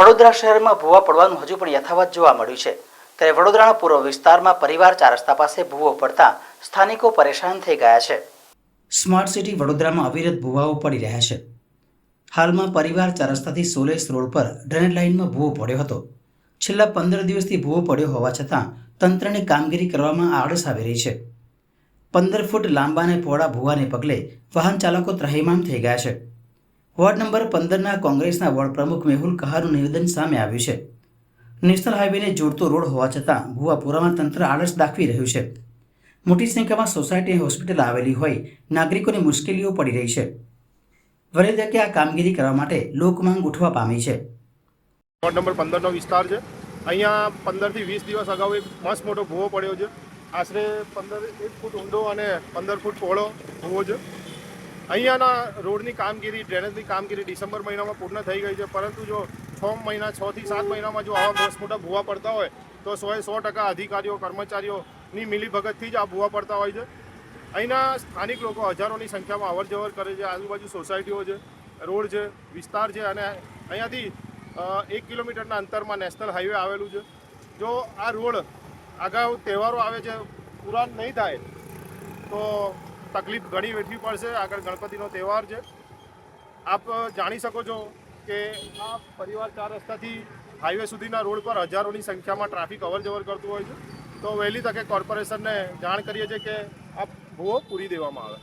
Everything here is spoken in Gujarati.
વડોદરા શહેરમાં ભૂવા પડવાનું હજુ પણ યથાવત જોવા મળ્યું છે। ત્યારે વડોદરાના પૂર્વ વિસ્તારમાં પરિવાર 4 રસ્તા પાસે ભૂવો પડતા સ્થાનિકો પરેશાન થઈ ગયા છે। સ્માર્ટ સિટી વડોદરામાં અવિરત ભૂવાઓ પડી રહ્યા છે। હાલમાં પરિવાર 4 રસ્તાથી સોલેસ રોડ પર ડ્રેનેજ લાઇનમાં ભૂવો પડ્યો હતો। છેલ્લા 15 દિવસથી ભૂવો પડ્યો હોવા છતાં તંત્રની કામગીરી કરવામાં આળસ આવી રહી છે। 15 ફૂટ લાંબા અને પહોળા ભૂવાને પગલે વાહન ચાલકો ત્રહેમામ થઈ ગયા છે। વોર્ડ નંબર 15ના કોંગ્રેસના વોર્ડ પ્રમુખ મેહુલ કહારનું નિવેદન સામે આવ્યું છે। નેશનલ હાઈવેને જોડતો રોડ હોવા છતાં ભૂવાપુરામાં તંત્ર આળસ દાખવી રહ્યું છે। મોટી સંખ્યામાં સોસાયટી અને હોસ્પિટલ આવેલી હોય નાગરિકોને મુશ્કેલીઓ પડી રહી છે। વહેલી તકે આ કામગીરી કરવા માટે લોકમાંગ ઉઠવા પામી છે। વોર્ડ નંબર 15નો વિસ્તાર છે। અહીંયા 15 થી 20 દિવસ અગાઉ એક મસ્ત મોટો ભૂવો પડ્યો છે। આશરે 1 ફૂટ ઊંડો અને 15 ફૂટ પહોળો ભૂવો છે। અહીંયાના રોડની કામગીરી, ડ્રેનેજની કામગીરી ડિસેમ્બર મહિનામાં પૂર્ણ થઈ ગઈ છે, પરંતુ જો 6 થી 7 મહિનામાં જો આવા મસ્ત મોટા ભૂવા પડતા હોય તો 100% અધિકારીઓ, કર્મચારીઓની મિલીભગતથી જ આ ભૂવા પડતા હોય છે। અહીંના સ્થાનિક લોકો હજારોની સંખ્યામાં અવર જવર કરે છે। આજુબાજુ સોસાયટીઓ છે, રોડ છે, વિસ્તાર છે અને અહીંયાથી 1 કિલોમીટરના અંતરમાં નેશનલ હાઈવે આવેલું છે। જો આ રોડ અગાઉ તહેવારો આવે છે પૂરા નહીં થાય તો તકલીફ ઘણી વેઠવી પડશે। આગળ ગણપતિનો તહેવાર છે। આપ જાણી શકો છો કે આ પરિવાર 4 રસ્તાથી હાઈવે સુધીના રોડ પર હજારોની સંખ્યામાં ટ્રાફિક અવર જવર કરતું હોય છે। તો વહેલી તકે કોર્પોરેશનને જાણ કરીએ છીએ કે આ ભૂવો પૂરી દેવામાં આવે।